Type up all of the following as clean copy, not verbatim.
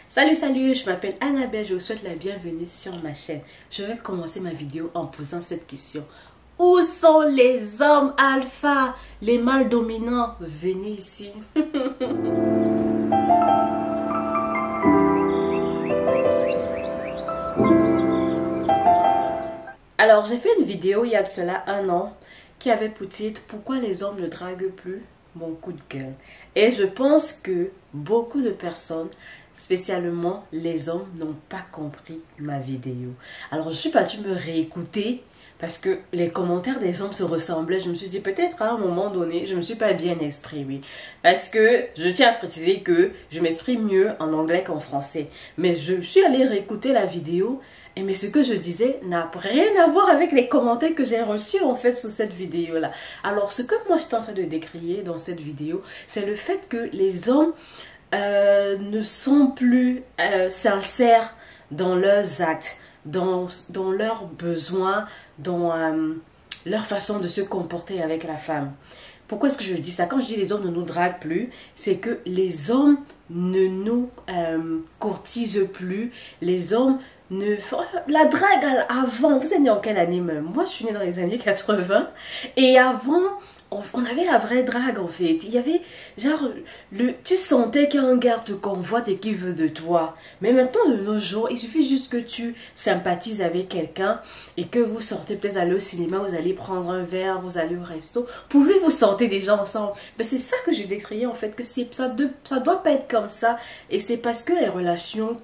Salut, salut, je m'appelle Annabelle, je vous souhaite la bienvenue sur ma chaîne. Je vais commencer ma vidéo en posant cette question. Où sont les hommes alpha, les mâles dominants? Venez ici. Alors, j'ai fait une vidéo il y a de cela un an qui avait pour titre « Pourquoi les hommes ne draguent plus mon coup de gueule ?» Et je pense que beaucoup de personnes, spécialement les hommes, n'ont pas compris ma vidéo. Alors, je suis partie me réécouter parce que les commentaires des hommes se ressemblaient. Je me suis dit peut-être à un moment donné, je ne me suis pas bien exprimée. Parce que je tiens à préciser que je m'exprime mieux en anglais qu'en français. Mais je suis allée réécouter la vidéo. Mais ce que je disais n'a rien à voir avec les commentaires que j'ai reçus en fait sous cette vidéo-là. Alors ce que moi je suis en train de décrier dans cette vidéo, c'est le fait que les hommes ne sont plus sincères dans leurs actes, dans leurs besoins, dans leur façon de se comporter avec la femme. Pourquoi est-ce que je dis ça? Quand je dis les hommes ne nous draguent plus, c'est que les hommes ne nous courtisent plus, les hommes la drague avant, vous êtes né en quelle année même? Moi je suis née dans les années 80 et avant on avait la vraie drague en fait. Il y avait genre, tu sentais qu'un gars te convoite et qu'il veut de toi. Mais maintenant de nos jours, il suffit juste que tu sympathises avec quelqu'un et que vous sortez peut-être aller au cinéma, vous allez prendre un verre, vous allez au resto. Pour lui vous sortez déjà ensemble. Mais c'est ça que j'ai décrié en fait, que ça doit pas être comme ça. Et c'est parce que les relations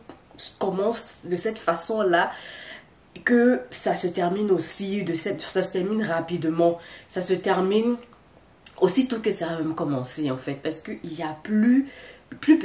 commence de cette façon-là que ça se termine aussi, ça se termine rapidement, ça se termine aussitôt que ça a même commencé en fait, parce qu'il n'y a plus,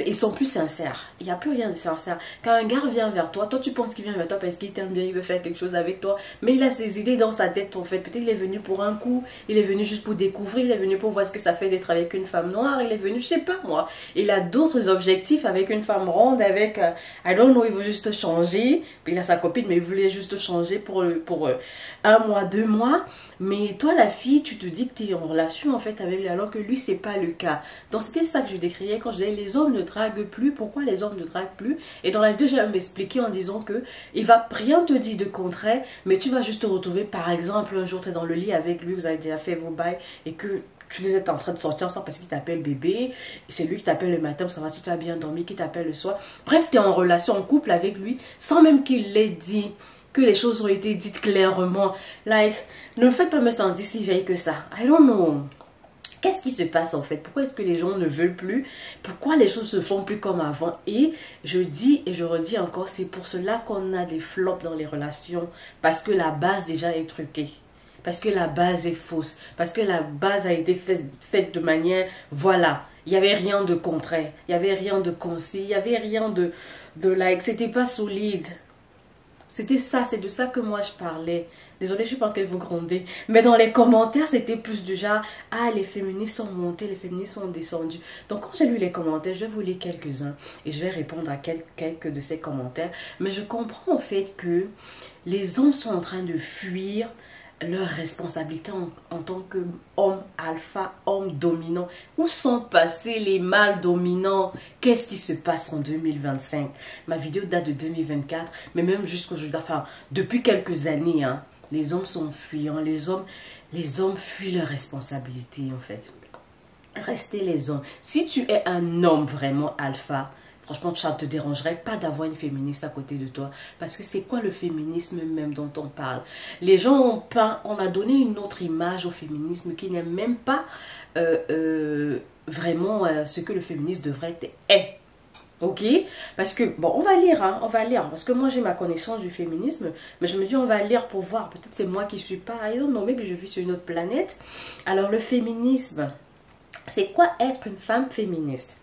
ils sont plus sincères, il n'y a plus rien de sincère. Quand un gars vient vers toi, toi tu penses qu'il vient vers toi parce qu'il t'aime bien, il veut faire quelque chose avec toi, mais il a ses idées dans sa tête en fait. Peut-être il est venu pour un coup, il est venu juste pour découvrir, il est venu pour voir ce que ça fait d'être avec une femme noire, il est venu, je sais pas moi, il a d'autres objectifs avec une femme ronde, avec, I don't know, il veut juste changer, puis il a sa copine mais il voulait juste changer pour un mois, 2 mois, mais toi la fille, tu te dis que tu es en relation en fait avec lui, alors que lui c'est pas le cas. Donc c'était ça que je décriais quand je disais les hommes ne draguent plus. Pourquoi les hommes ne draguent plus? Et dans la vidéo, j'ai m'expliqué en disant que il va rien te dire de contraire, mais tu vas juste te retrouver, par exemple, un jour tu es dans le lit avec lui, vous avez déjà fait vos bails et que vous êtes en train de sortir ensemble parce qu'il t'appelle bébé, c'est lui qui t'appelle le matin pour savoir si tu as bien dormi, qui t'appelle le soir. Bref, tu es en relation, en couple avec lui, sans même qu'il l'ait dit, que les choses ont été dites clairement. Like, ne me faites pas me sentir si vieille que ça. I don't know. Qu'est-ce qui se passe en fait? Pourquoi est-ce que les gens ne veulent plus? Pourquoi les choses se font plus comme avant? Et je dis et je redis encore, c'est pour cela qu'on a des flops dans les relations. Parce que la base déjà est truquée. Parce que la base est fausse. Parce que la base a été faite de manière, voilà. Il n'y avait rien de contraire. Il n'y avait rien de concis. Il n'y avait rien de like. C'était pas solide. C'était ça, c'est de ça que moi je parlais. Désolée, je ne sais pas qu'elle vous gronder. Mais dans les commentaires, c'était plus du genre, ah, les féministes sont montées, les féministes sont descendues. Donc quand j'ai lu les commentaires, je vais vous lire quelques-uns et je vais répondre à quelques de ces commentaires. Mais je comprends en fait que les hommes sont en train de fuir leurs responsabilités en tant qu'homme alpha, homme dominant. Où sont passés les mâles dominants? Qu'est-ce qui se passe en 2025? Ma vidéo date de 2024, mais même jusqu'aujourd'hui, enfin, depuis quelques années, hein, les hommes sont fuyants, les hommes fuient leurs responsabilités en fait. Restez les hommes. Si tu es un homme vraiment alpha, franchement, ça ne te dérangerait pas d'avoir une féministe à côté de toi. Parce que c'est quoi le féminisme même dont on parle? Les gens ont peint, on a donné une autre image au féminisme qui n'est même pas vraiment ce que le féminisme devrait être. Ok? Parce que, bon, on va lire, hein, on va lire. Parce que moi, j'ai ma connaissance du féminisme. Mais je me dis, on va lire pour voir. Peut-être c'est moi qui ne suis pas. I don't know, maybe je vis sur une autre planète. Alors, le féminisme, c'est quoi être une femme féministe?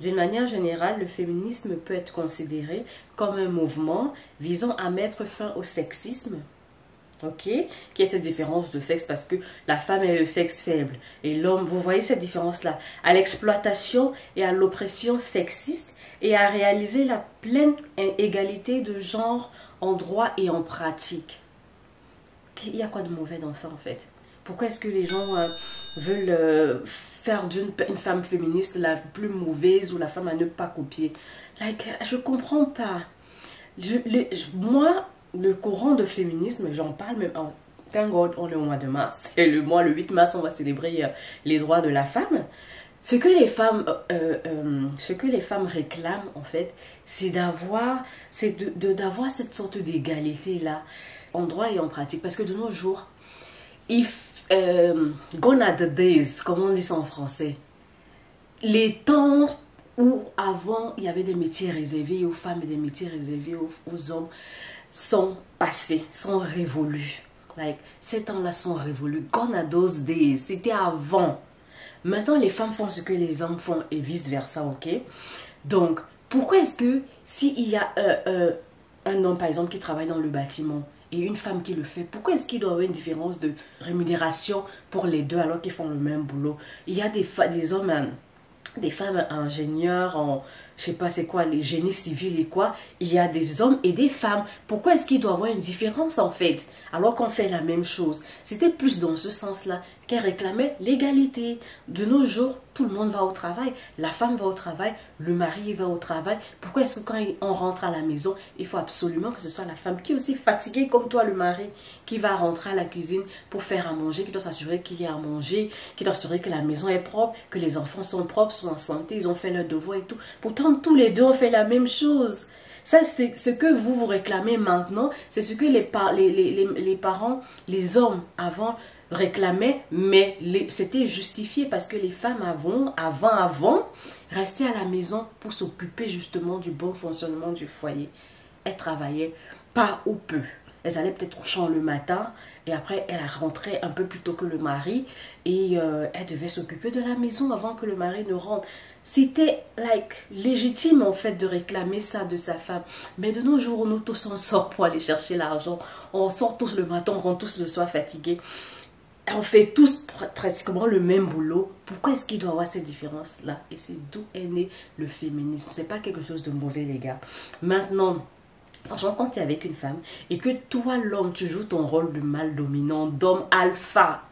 D'une manière générale, le féminisme peut être considéré comme un mouvement visant à mettre fin au sexisme, ok, qui est cette différence de sexe parce que la femme est le sexe faible et l'homme, vous voyez cette différence-là, à l'exploitation et à l'oppression sexiste et à réaliser la pleine égalité de genre en droit et en pratique. Il y a quoi de mauvais dans ça en fait? Pourquoi est-ce que les gens veulent faire une femme féministe la plus mauvaise ou la femme à ne pas copier. Like, je comprends pas. Moi, le courant de féminisme, j'en parle même en... Thank God, on est au mois de mars. Et le 8 mars, on va célébrer les droits de la femme. Ce que les femmes réclament, en fait, c'est d'avoir cette sorte d'égalité-là, en droit et en pratique. Parce que de nos jours, gone are the days, comme on dit ça en français. Les temps où avant, il y avait des métiers réservés aux femmes et des métiers réservés aux hommes sont passés, sont révolus. Like, ces temps-là sont révolus. Gone are those days. C'était avant. Maintenant, les femmes font ce que les hommes font et vice-versa, ok? Donc, pourquoi est-ce que s'il y a un homme, par exemple, qui travaille dans le bâtiment et une femme qui le fait, pourquoi est-ce qu'il doit y avoir une différence de rémunération pour les deux alors qu'ils font le même boulot? Il y a des hommes, des femmes ingénieurs en, je sais pas c'est quoi, les génies civils et quoi. Il y a des hommes et des femmes. Pourquoi est-ce qu'il doit y avoir une différence en fait, alors qu'on fait la même chose? C'était plus dans ce sens-là qu'elle réclamait l'égalité. De nos jours, tout le monde va au travail. La femme va au travail, le mari va au travail. Pourquoi est-ce que quand on rentre à la maison, il faut absolument que ce soit la femme qui est aussi fatiguée comme toi, le mari, qui va rentrer à la cuisine pour faire à manger, qui doit s'assurer qu'il y a à manger, qui doit s'assurer que la maison est propre, que les enfants sont propres, sont en santé, ils ont fait leur devoir et tout. Pourtant, tous les deux ont fait la même chose. Ça, c'est ce que vous réclamez maintenant. C'est ce que les parents, les hommes avant réclamaient, mais c'était justifié parce que les femmes avant, restaient à la maison pour s'occuper justement du bon fonctionnement du foyer. Elles travaillaient pas ou peu. Elles allaient peut-être au champ le matin et après elles rentraient un peu plus tôt que le mari et elles devaient s'occuper de la maison avant que le mari ne rentre. C'était légitime en fait de réclamer ça de sa femme. Mais de nos jours, nous tous on sort pour aller chercher l'argent. On sort tous le matin, on rentre tous le soir fatigués. On fait tous pratiquement le même boulot. Pourquoi est-ce qu'il doit y avoir cette différence-là? Et c'est d'où est né le féminisme. C'est pas quelque chose de mauvais, les gars. Maintenant, franchement, quand tu es avec une femme et que toi, l'homme, tu joues ton rôle de mâle dominant, d'homme alpha,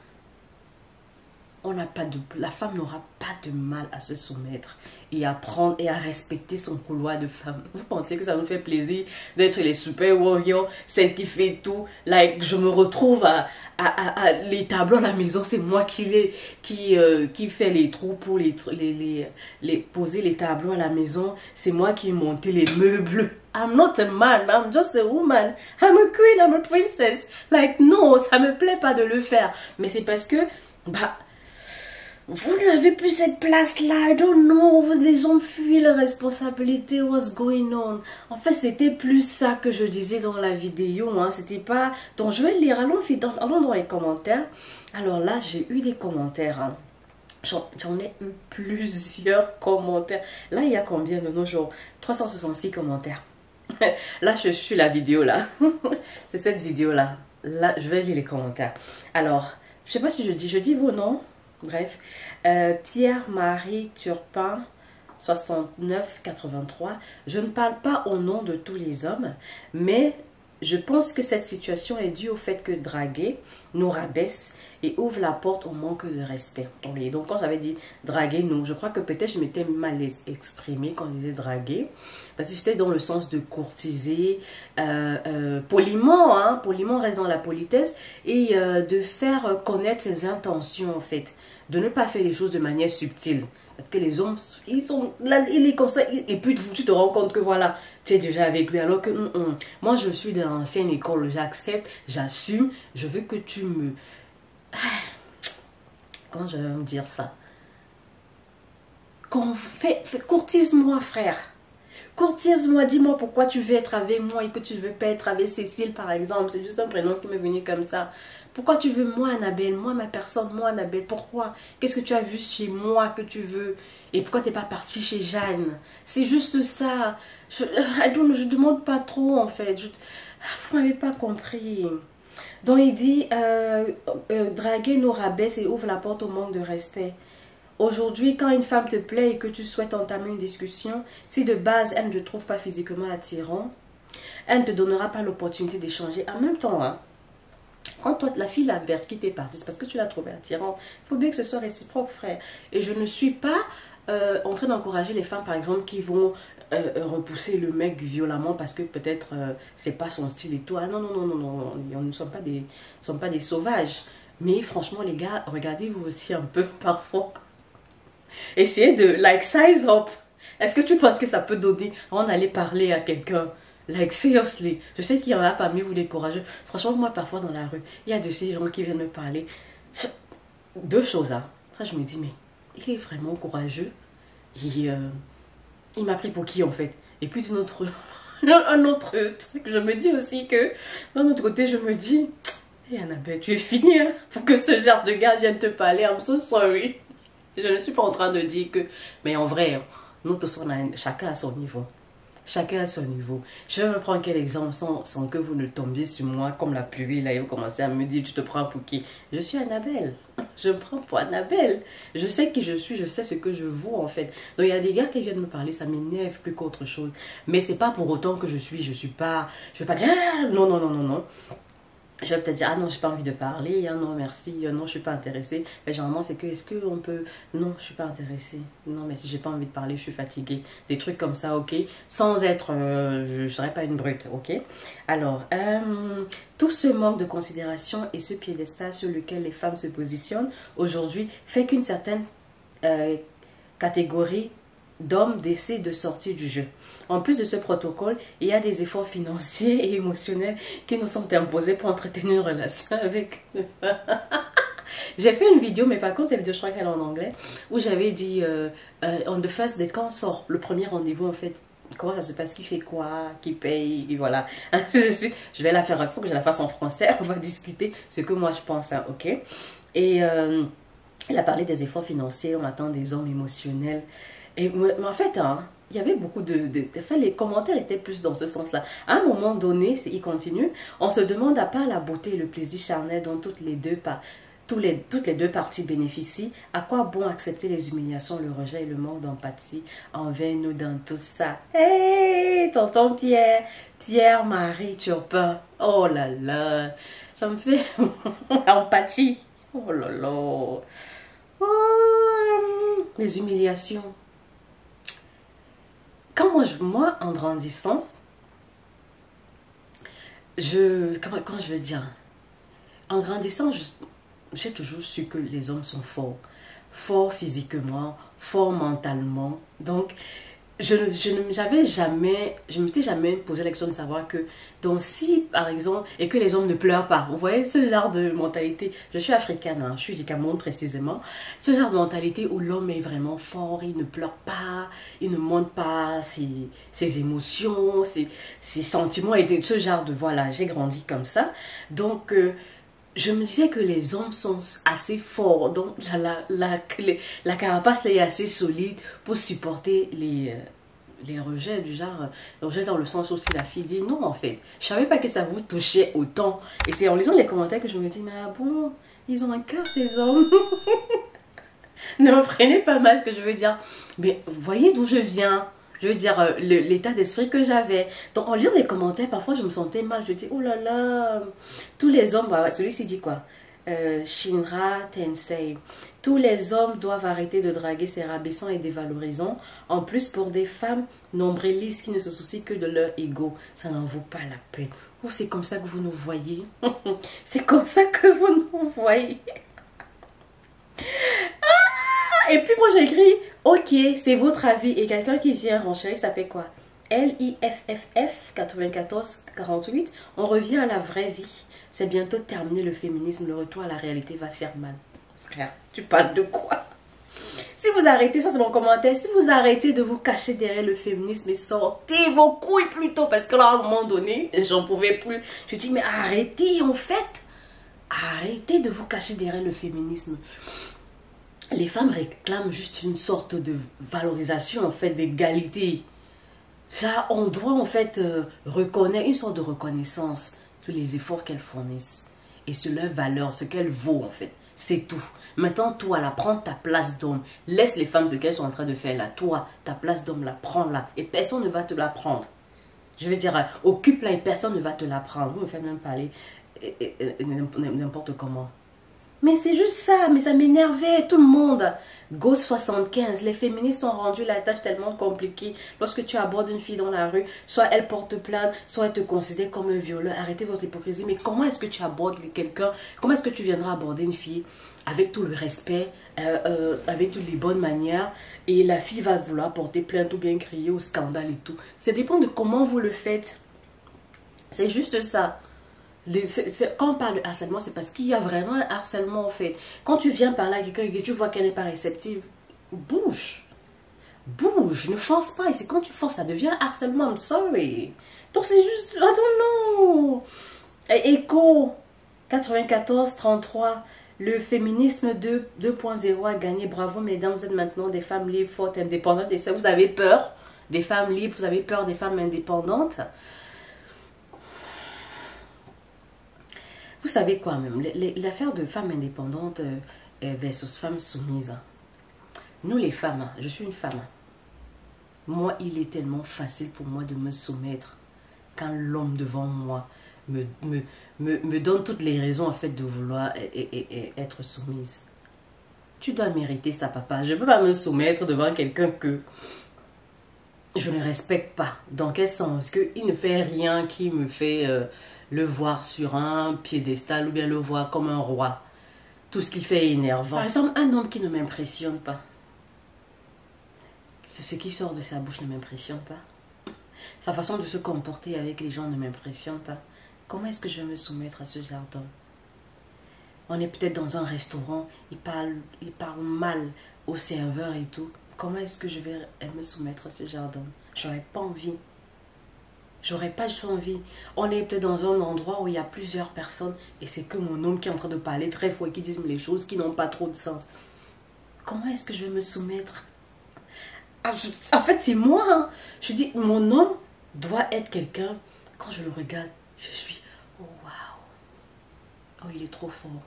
la femme n'aura pas de mal à se soumettre et à prendre et à respecter son couloir de femme. Vous pensez que ça nous fait plaisir d'être les super warriors, celle qui fait tout? Je me retrouve à les tableaux à la maison, c'est moi qui fait les trous pour poser les tableaux à la maison, c'est moi qui monte les meubles. I'm not a man, I'm just a woman. I'm a queen, I'm a princess. Non, ça me plaît pas de le faire. Mais c'est parce que, vous n'avez plus cette place-là. I don't know. Les hommes fuient leurs responsabilités. What's going on? En fait, c'était plus ça que je disais dans la vidéo. Hein. C'était pas... Donc, je vais lire. Allons dans les commentaires. Alors là, j'ai eu des commentaires. Hein. J'en ai eu plusieurs commentaires. Là, il y a combien de nos jours? 366 commentaires. Là, je suis la vidéo là. C'est cette vidéo-là. Là, je vais lire les commentaires. Alors, je sais pas si je dis vos noms. Bref, Pierre-Marie Turpin, 69-83. Je ne parle pas au nom de tous les hommes, mais je pense que cette situation est due au fait que draguer nous rabaisse et ouvre la porte au manque de respect. Donc quand j'avais dit draguer nous, je crois que peut-être je m'étais mal exprimée quand je disais draguer, parce que c'était dans le sens de courtiser, poliment, hein, poliment reste dans la politesse, et de faire connaître ses intentions en fait, de ne pas faire les choses de manière subtile. Parce que les hommes, ils sont là, il est comme ça, et puis tu te rends compte que voilà, tu es déjà avec lui. Alors que moi, je suis de l'ancienne école, j'accepte, j'assume, je veux que tu me... Comment je vais me dire ça? Courtise-moi, frère. Courtise-moi, dis-moi pourquoi tu veux être avec moi et que tu ne veux pas être avec Cécile, par exemple. C'est juste un prénom qui m'est venu comme ça. Pourquoi tu veux moi, Annabelle, moi, ma personne, moi, Annabelle? Pourquoi? Qu'est-ce que tu as vu chez moi que tu veux? Et pourquoi tu n'es pas partie chez Jeanne? C'est juste ça. Je ne demande pas trop, en fait. Vous n'avez pas compris. Donc, il dit, draguer nous rabaisse et ouvre la porte au manque de respect. Aujourd'hui, quand une femme te plaît et que tu souhaites entamer une discussion, si de base elle ne te trouve pas physiquement attirant, elle ne te donnera pas l'opportunité d'échanger. En même temps, hein, Quand toi, la fille là, vers qui t'es partie, c'est parce que tu l'as trouvée attirante. Il faut bien que ce soit réciproque, frère. Et je ne suis pas en train d'encourager les femmes, par exemple, qui vont repousser le mec violemment parce que peut-être c'est pas son style et tout. Ah non, non, non, non, non, on ne sommes pas des sauvages. Mais franchement, les gars, regardez-vous aussi un peu parfois. Essayez de, like, size up. Est-ce que tu penses que ça peut donner avant d'aller parler à quelqu'un? Like, seriously. Je sais qu'il y en a parmi vous des courageux. Franchement, moi, parfois, dans la rue, il y a de ces gens qui viennent me parler. Deux choses, hein. Après, je me dis, mais il est vraiment courageux. Il m'a pris pour qui, en fait? Et puis, un autre truc, je me dis aussi que, d'un autre côté, je me dis, hey, Annabelle, tu es finie, hein, pour que ce genre de gars vienne te parler. I'm so sorry. Je ne suis pas en train de dire que... Mais en vrai, nous tous, chacun à son niveau. Chacun à son niveau. Je vais me prendre quel exemple sans que vous ne tombiez sur moi comme la pluie. Là, et vous commencez à me dire, tu te prends pour qui? Je suis Annabelle. Je me prends pour Annabelle. Je sais qui je suis, je sais ce que je vaux en fait. Donc il y a des gars qui viennent me parler, ça m'énerve plus qu'autre chose. Mais c'est pas pour autant que je vais pas dire, ah, non, non, non, non, non. Je vais peut-être dire, ah non, j'ai pas envie de parler, ah non, merci, non, je suis pas intéressée. Mais généralement, c'est que, est-ce qu'on peut... Non, je suis pas intéressée. Non, mais si j'ai pas envie de parler, je suis fatiguée. Des trucs comme ça, ok? Sans être... je serais pas une brute, ok? Alors, tout ce manque de considération et ce piédestal sur lequel les femmes se positionnent aujourd'hui fait qu'une certaine catégorie d'hommes décident de sortir du jeu. En plus de ce protocole, il y a des efforts financiers et émotionnels qui nous sont imposés pour entretenir une relation avec eux. J'ai fait une vidéo, mais par contre, cette vidéo, je crois qu'elle est en anglais, où j'avais dit, on the first date, quand on sort, le premier rendez-vous, en fait, comment ça se passe, qui fait quoi, qui paye, et voilà. Je vais la faire, il faut que je la fasse en français, on va discuter ce que moi je pense, hein, ok? Et elle a parlé des efforts financiers, on attend des hommes émotionnels. Et, mais en fait, hein, il y avait beaucoup enfin, les commentaires étaient plus dans ce sens-là. À un moment donné, il continue, on se demande à part la beauté et le plaisir charnel dont toutes les deux parties bénéficient, à quoi bon accepter les humiliations, le rejet et le manque d'empathie envers nous dans tout ça? Hey, tonton Pierre, Pierre-Marie Turpin, oh là là, ça me fait empathie, oh là là, oh, les humiliations. Quand moi, en grandissant, comment je veux dire, en grandissant, j'ai toujours su que les hommes sont forts. Forts physiquement, forts mentalement. Donc, je m'étais jamais posé la question de savoir que, donc si, par exemple, et que les hommes ne pleurent pas, vous voyez ce genre de mentalité, je suis africaine, hein, je suis du Cameroun précisément, ce genre de mentalité où l'homme est vraiment fort, il ne pleure pas, il ne montre pas ses émotions, ses sentiments, et ce genre de, voilà, j'ai grandi comme ça, donc... je me disais que les hommes sont assez forts, donc la carapace est assez solide pour supporter les rejets du genre, rejet dans le sens où si la fille dit non en fait. Je savais pas que ça vous touchait autant. Et c'est en lisant les commentaires que je me dis, mais ah bon, ils ont un cœur ces hommes. Ne me prenez pas mal ce que je veux dire. Mais vous voyez d'où je viens. Je veux dire, l'état d'esprit que j'avais. Donc, en lisant les commentaires, parfois, je me sentais mal. Je dis, oh là là, tous les hommes, bah, celui-ci dit quoi? Shinra Tensei. Tous les hommes doivent arrêter de draguer ces rabaissants et dévalorisants. En plus, pour des femmes nombrilistes qui ne se soucient que de leur ego, ça n'en vaut pas la peine. Ou c'est comme ça que vous nous voyez? C'est comme ça que vous nous voyez? Et puis moi j'ai écrit, ok, c'est votre avis. Et quelqu'un qui vient renchérir, ça fait quoi? LIFFF 9448. On revient à la vraie vie. C'est bientôt terminé le féminisme. Le retour à la réalité va faire mal. Frère, tu parles de quoi? Si vous arrêtez, ça c'est mon commentaire, si vous arrêtez de vous cacher derrière le féminisme et sortez vos couilles plutôt, parce que là à un moment donné, j'en pouvais plus. Je dis, mais arrêtez en fait. Arrêtez de vous cacher derrière le féminisme. Les femmes réclament juste une sorte de valorisation, en fait, d'égalité. Ça, on doit, en fait, reconnaître une sorte de reconnaissance sur les efforts qu'elles fournissent et sur leur valeur, ce qu'elles vaut, en fait. C'est tout. Maintenant, toi, là, prends ta place d'homme. Laisse les femmes ce qu'elles sont en train de faire, là. Toi, ta place d'homme, là, prends-la. Et personne ne va te la prendre. Je veux dire, occupe-la et personne ne va te la prendre. Vous me faites même parler. n'importe comment. Mais c'est juste ça, mais ça m'énervait, tout le monde. Go 75, les féministes ont rendu la tâche tellement compliquée. Lorsque tu abordes une fille dans la rue, soit elle porte plainte, soit elle te considère comme un violeur. Arrêtez votre hypocrisie. Mais comment est-ce que tu abordes quelqu'un? Comment est-ce que tu viendras aborder une fille avec tout le respect, avec toutes les bonnes manières, et la fille va vouloir porter plainte ou bien crier au scandale et tout? Ça dépend de comment vous le faites. C'est juste ça. Quand on parle de harcèlement, c'est parce qu'il y a vraiment un harcèlement en fait. Quand tu viens parler à quelqu'un et que tu vois qu'elle n'est pas réceptive, bouge. Bouge, ne force pas. Et c'est quand tu forces, ça devient harcèlement. I'm sorry. Donc c'est juste, I don't know. Echo 94-33. Le féminisme 2.0 a gagné. Bravo mesdames, vous êtes maintenant des femmes libres, fortes, indépendantes. Et ça, vous avez peur des femmes libres, vous avez peur des femmes indépendantes. Vous savez quoi même, l'affaire de femmes indépendantes versus femmes soumises. Nous les femmes, je suis une femme. Moi, il est tellement facile pour moi de me soumettre quand l'homme devant moi me donne toutes les raisons en fait de vouloir être soumise. Tu dois mériter ça, papa. Je ne peux pas me soumettre devant quelqu'un que je ne respecte pas. Dans quel sens? Qu'il ne fait rien qui me fait le voir sur un piédestal ou bien le voir comme un roi. Tout ce qu'il fait est énervant. Par exemple, un homme qui ne m'impressionne pas. Ce qui sort de sa bouche ne m'impressionne pas. Sa façon de se comporter avec les gens ne m'impressionne pas. Comment est-ce que je vais me soumettre à ce genre d'homme? On est peut-être dans un restaurant, il parle mal au serveur et tout. Comment est-ce que je vais me soumettre à ce genre d'homme? J'aurais pas envie. J'aurais pas du tout envie. On est peut-être dans un endroit où il y a plusieurs personnes et c'est que mon homme qui est en train de parler très fort et qui dit les choses qui n'ont pas trop de sens. Comment est-ce que je vais me soumettre? En fait, c'est moi. Hein. Je dis, mon homme doit être quelqu'un, quand je le regarde, je suis, oh waouh. Oh, il est trop fort.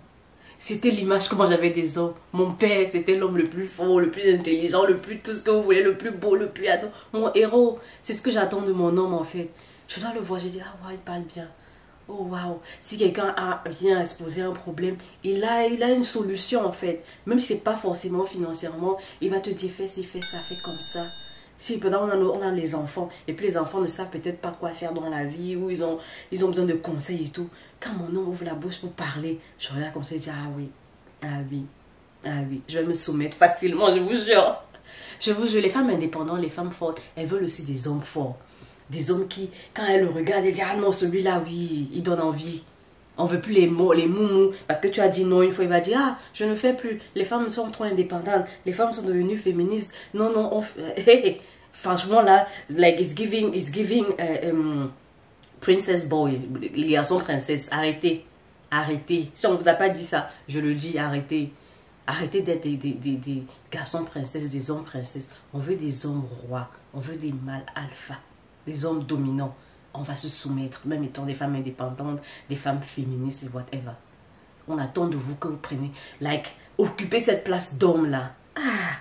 C'était l'image que moi j'avais des hommes. Mon père, c'était l'homme le plus fort, le plus intelligent, le plus tout ce que vous voulez, le plus beau, le plus adorable. Mon héros, c'est ce que j'attends de mon homme en fait. Je dois le voir, je dis, ah ouais, il parle bien. Oh waouh. Si quelqu'un vient à se poser un problème, il a une solution en fait. Même si ce n'est pas forcément financièrement, il va te dire, fais ci, fais ça, fais comme ça. Si pendant on a les enfants, et puis les enfants ne savent peut-être pas quoi faire dans la vie, ou ils ont besoin de conseils et tout. Quand mon homme ouvre la bouche pour parler, je regarde comme ça et je dis, ah oui, ah oui, ah oui. Je vais me soumettre facilement, je vous jure. Je vous jure, les femmes indépendantes, les femmes fortes, elles veulent aussi des hommes forts. Des hommes qui, quand elles le regardent, elles disent, ah non, celui-là, oui, il donne envie. On ne veut plus les moumous. Parce que tu as dit non une fois, il va dire, ah, je ne fais plus. Les femmes sont trop indépendantes. Les femmes sont devenues féministes. Non, non, franchement, là, like, it's giving princess boy, les garçons princesse. Arrêtez. Arrêtez. Si on ne vous a pas dit ça, je le dis, arrêtez. Arrêtez d'être des garçons princesses, des hommes princesses. On veut des hommes rois. On veut des mâles alpha. Des hommes dominants. On va se soumettre, même étant des femmes indépendantes, des femmes féministes et whatever. On attend de vous que vous preniez, like, occupez cette place d'homme là. Ah,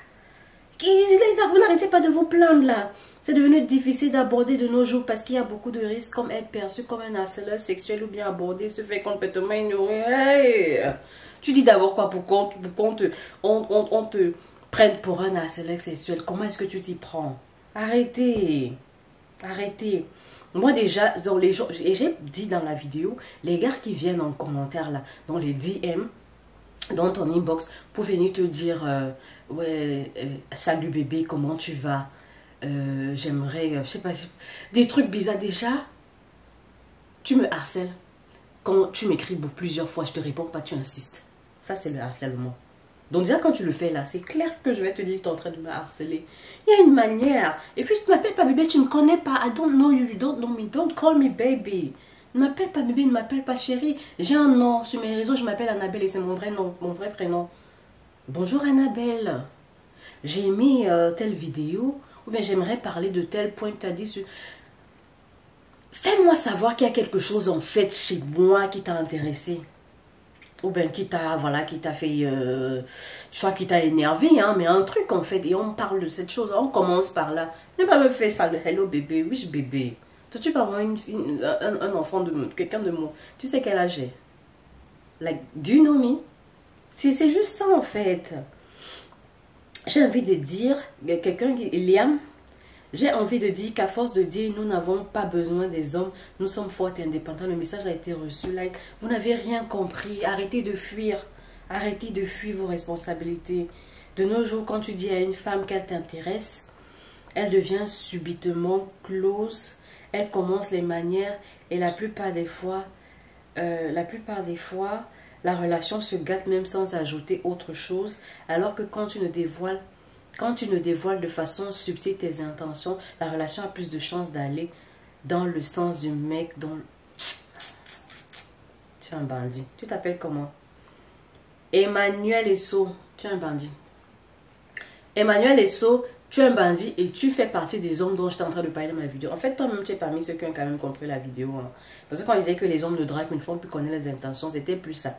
vous n'arrêtez pas de vous plaindre là. C'est devenu difficile d'aborder de nos jours parce qu'il y a beaucoup de risques comme être perçu comme un harceleur sexuel ou bien aborder se fait complètement ignorer. Hey! Tu dis d'abord quoi pour qu'on te prenne pour un harceleur sexuel? Comment est-ce que tu t'y prends? Arrêtez. Arrêtez. Moi déjà, dans les gens, et j'ai dit dans la vidéo, les gars qui viennent en commentaire là, dans les DM, dans ton inbox, pour venir te dire, ouais, salut bébé, comment tu vas? J'aimerais, je sais pas, des trucs bizarres déjà. Tu me harcèles. Quand tu m'écris plusieurs fois, je te réponds pas, tu insistes. Ça c'est le harcèlement. Donc déjà quand tu le fais là, c'est clair que je vais te dire que tu es en train de me harceler. Il y a une manière. Et puis tu ne m'appelles pas bébé, tu ne me connais pas. I don't know you, you don't know me. Don't call me baby. Ne m'appelle pas bébé, ne m'appelle pas chérie. J'ai un nom. Sur mes réseaux, je m'appelle Annabelle et c'est mon vrai nom, mon vrai prénom. Bonjour Annabelle. J'ai aimé telle vidéo. Ou bien j'aimerais parler de tel point que tu as dit sur... Fais-moi savoir qu'il y a quelque chose en fait chez moi qui t'a intéressé. Ou bien qui t'a fait, je crois qui t'a énervé, hein, mais un truc en fait, et on parle de cette chose, on commence par là. Ne pas me faire ça, le hello bébé, oui bébé, Toi, tu peux avoir un enfant de quelqu'un de moi. Tu sais quel âge j'ai? Like, do you know me? C'est juste ça en fait. J'ai envie de dire, quelqu'un, Liam, j'ai envie de dire qu'à force de dire nous n'avons pas besoin des hommes, nous sommes fortes et indépendants, le message a été reçu. Like, vous n'avez rien compris, arrêtez de fuir. Arrêtez de fuir vos responsabilités. De nos jours, quand tu dis à une femme qu'elle t'intéresse, elle devient subitement close, elle commence les manières et la plupart des fois, la relation se gâte même sans ajouter autre chose, alors que quand tu ne dévoiles de façon subtile tes intentions, la relation a plus de chances d'aller dans le sens du mec dont... Tu es un bandit. Tu t'appelles comment? Emmanuel Esso, tu es un bandit. Emmanuel Esso, tu es un bandit et tu fais partie des hommes dont j'étais en train de parler dans ma vidéo. En fait, toi-même, tu es parmi ceux qui ont quand même compris la vidéo. Hein. Parce que quand on disait que les hommes ne draguent une fois plus connaissent les intentions, c'était plus ça.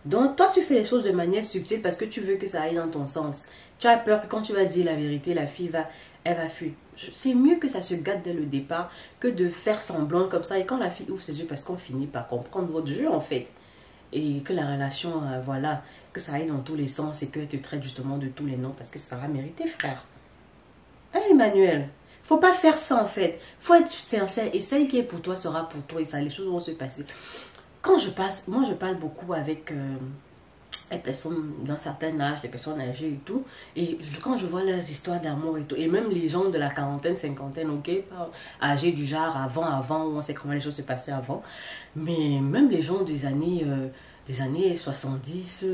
Donc, toi, tu fais les choses de manière subtile parce que tu veux que ça aille dans ton sens. Tu as peur que quand tu vas dire la vérité, la fille elle va fuir. C'est mieux que ça se gâte dès le départ que de faire semblant comme ça. Et quand la fille ouvre ses yeux, parce qu'on finit par comprendre votre jeu, en fait. Et que la relation, voilà, que ça aille dans tous les sens et qu'elle te traite justement de tous les noms parce que ça va mériter, frère. Hein, Emmanuel? Faut pas faire ça, en fait. Faut être sincère et celle qui est pour toi sera pour toi et ça, les choses vont se passer. Quand je passe, moi je parle beaucoup avec les personnes d'un certain âge, les personnes âgées et tout. Et quand je vois leurs histoires d'amour et tout, et même les gens de la quarantaine, cinquantaine, ok, âgés du genre avant, où on sait comment les choses se passaient avant. Mais même les gens des années 70,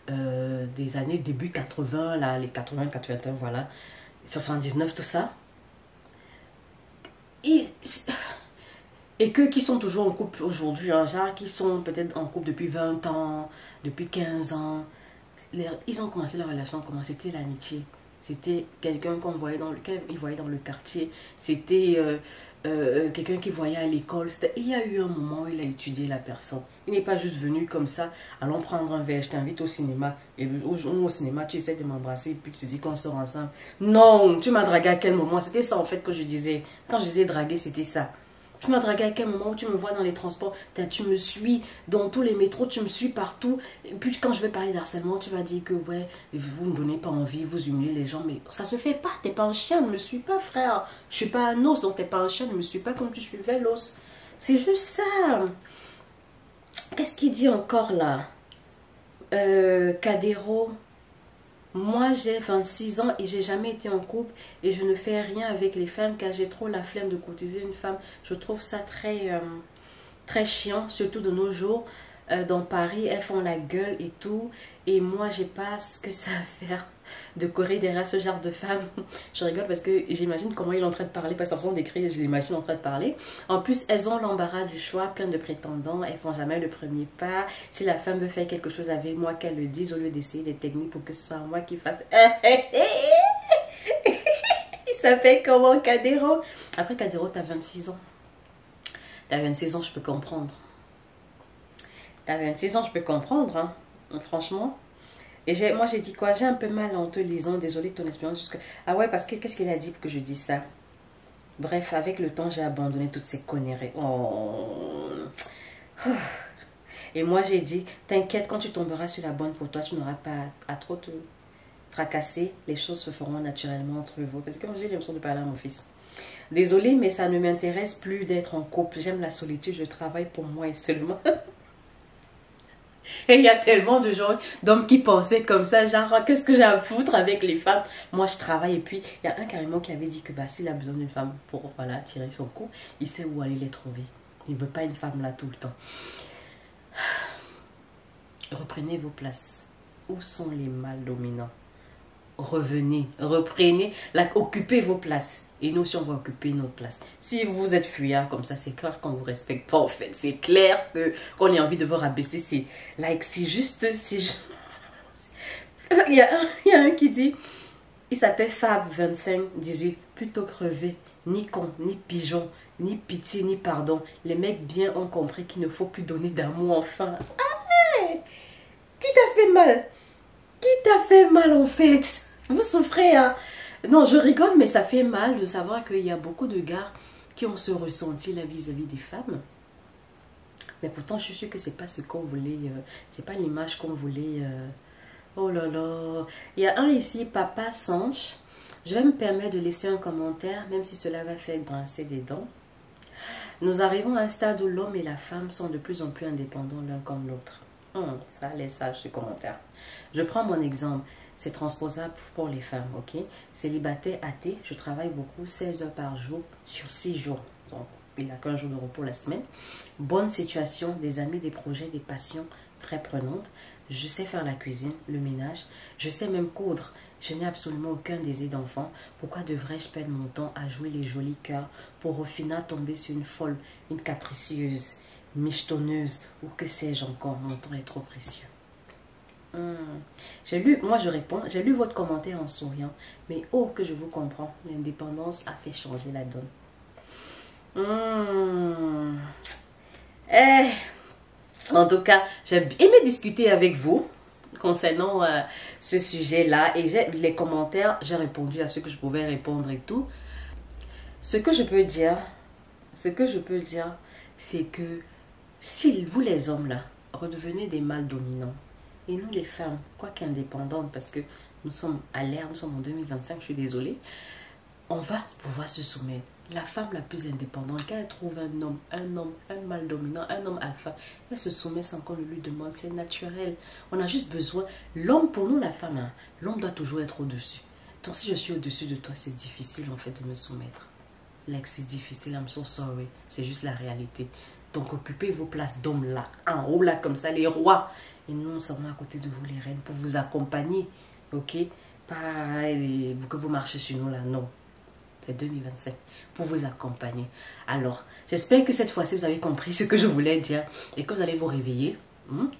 des années début 80, là, les 80, 81, voilà, 79, tout ça. Et qui sont toujours en couple aujourd'hui, hein, genre qui sont peut-être en couple depuis 20 ans, depuis 15 ans. Ils ont commencé leur relation, comment c'était l'amitié. C'était quelqu'un qu'on voyait ils voyaient dans le quartier. C'était quelqu'un qui voyait à l'école. Il y a eu un moment où il a étudié la personne. Il n'est pas juste venu comme ça, allons prendre un verre, je t'invite au cinéma. Et au cinéma, tu essaies de m'embrasser et puis tu te dis qu'on sort ensemble. Non, tu m'as dragué à quel moment? C'était ça en fait que je disais. Quand je disais draguer, c'était ça. Tu m'as dragué à quel moment où tu me vois dans les transports, tu me suis dans tous les métros, tu me suis partout. Et puis quand je vais parler d'harcèlement, tu vas dire que ouais, vous ne me donnez pas envie, vous humiliez les gens. Mais ça se fait pas, t'es pas un chien, ne me suis pas frère. Je suis pas un os, donc t'es pas un chien, ne me suis pas comme tu suivais l'os. C'est juste ça. Qu'est-ce qu'il dit encore là? Cadero. Moi, j'ai 26 ans et j'ai jamais été en couple et je ne fais rien avec les femmes car j'ai trop la flemme de courtiser une femme. Je trouve ça très chiant, surtout de nos jours. Dans Paris, elles font la gueule et tout. Et moi, j'ai pas ce que ça à faire de courir derrière ce genre de femme. Je rigole parce que j'imagine comment il est en train de parler. Pas sans d'écrire, je l'imagine en train de parler. En plus, elles ont l'embarras du choix, plein de prétendants. Elles font jamais le premier pas. Si la femme veut faire quelque chose avec moi, qu'elle le dise au lieu d'essayer des techniques pour que ce soit moi qui fasse. Il s'appelle comment, Cadero? Après, Cadero, t'as 26 ans. T'as 26 ans, je peux comprendre. T'as 26 ans, je peux comprendre, hein. Franchement. Et moi, j'ai dit quoi? J'ai un peu mal en te lisant. Désolée de ton expérience. Jusque... Ah ouais, parce que qu'est-ce qu'il a dit pour que je dise ça? Bref, avec le temps, j'ai abandonné toutes ces conneries. Oh. Et moi, j'ai dit, t'inquiète, quand tu tomberas sur la bonne pour toi, tu n'auras pas à trop te tracasser. Les choses se feront naturellement entre vous. Parce que j'ai l'impression de parler à mon fils. Désolée, mais ça ne m'intéresse plus d'être en couple. J'aime la solitude. Je travaille pour moi et seulement. Et il y a tellement de gens, d'hommes qui pensaient comme ça, genre, qu'est-ce que j'ai à foutre avec les femmes? Moi, je travaille. Et puis, il y a un carrément qui avait dit que bah, s'il a besoin d'une femme pour voilà, tirer son coup, il sait où aller les trouver. Il ne veut pas une femme là tout le temps. Reprenez vos places. Où sont les mâles dominants? Revenez, reprenez, occupez vos places. Et nous aussi, on va occuper notre place. Si vous êtes fuyard comme ça, c'est clair qu'on ne vous respecte pas, en fait. C'est clair qu'on a envie de vous rabaisser. C'est like, c'est juste... Il y a un qui dit, il s'appelle Fab2518, plutôt crevé, ni con, ni pigeon, ni pitié, ni pardon. Les mecs bien ont compris qu'il ne faut plus donner d'amour, enfin. Ah, qui t'a fait mal? Qui t'a fait mal, en fait? Vous souffrez, hein? Non, je rigole, mais ça fait mal de savoir qu'il y a beaucoup de gars qui ont ce ressenti là vis-à-vis des femmes. Mais pourtant, je suis sûre que c'est pas ce qu'on voulait, c'est pas l'image qu'on voulait. Oh là là. Il y a un ici, Papa Sanche. Je vais me permettre de laisser un commentaire, même si cela va faire grincer des dents. Nous arrivons à un stade où l'homme et la femme sont de plus en plus indépendants l'un comme l'autre. Ça laisse ça, ce commentaire. Je prends mon exemple. C'est transposable pour les femmes, ok? Célibataire, athée, je travaille beaucoup, 16 heures par jour sur 6 jours. Donc, il n'a qu'un jour de repos la semaine. Bonne situation, des amis, des projets, des passions très prenantes. Je sais faire la cuisine, le ménage. Je sais même coudre. Je n'ai absolument aucun désir d'enfant. Pourquoi devrais-je perdre mon temps à jouer les jolis cœurs pour au final tomber sur une folle, une capricieuse, michetonneuse ou que sais-je encore? Mon temps est trop précieux. J'ai lu, moi je réponds, j'ai lu votre commentaire en souriant, mais oh que je vous comprends, l'indépendance a fait changer la donne. En tout cas, j'ai aimé discuter avec vous concernant ce sujet-là et les commentaires, j'ai répondu à ce que je pouvais répondre et tout. Ce que je peux dire, c'est que si vous les hommes là, redevenez des mâles dominants, et nous les femmes, quoique indépendantes, parce que nous sommes à l'ère, nous sommes en 2025, je suis désolée, on va pouvoir se soumettre. La femme la plus indépendante, quand elle trouve un mâle dominant, un homme alpha, elle se soumet sans qu'on ne lui demande, c'est naturel. On a juste besoin, l'homme, pour nous la femme, hein, l'homme doit toujours être au-dessus. Donc si je suis au-dessus de toi, c'est difficile en fait de me soumettre. Like, c'est difficile, I'm so sorry, c'est juste la réalité. Donc occupez vos places d'hommes là, en haut là, comme ça, les rois. Et nous sommes à côté de vous, les reines, pour vous accompagner. Ok? Pas que vous marchez sur nous là, non. C'est 2025. Pour vous accompagner. Alors, j'espère que cette fois-ci, vous avez compris ce que je voulais dire. Et que vous allez vous réveiller.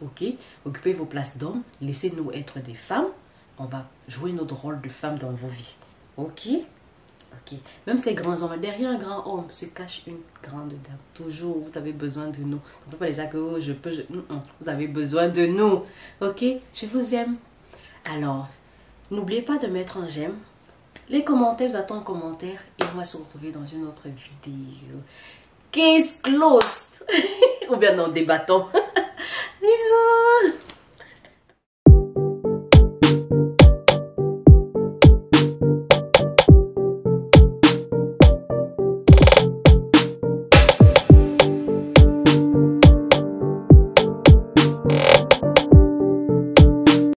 Ok? Occupez vos places d'hommes. Laissez-nous être des femmes. On va jouer notre rôle de femme dans vos vies. Ok? Ok. Même ces grands hommes, derrière un grand homme se cache une grande dame. Toujours, vous avez besoin de nous. On ne peut pas déjà que oh, je peux. Vous avez besoin de nous. Ok? Je vous aime. Alors, n'oubliez pas de mettre un j'aime. Les commentaires, vous attendez un commentaire. Et on va se retrouver dans une autre vidéo. Case closed. Ou bien non, débattons. Bisous.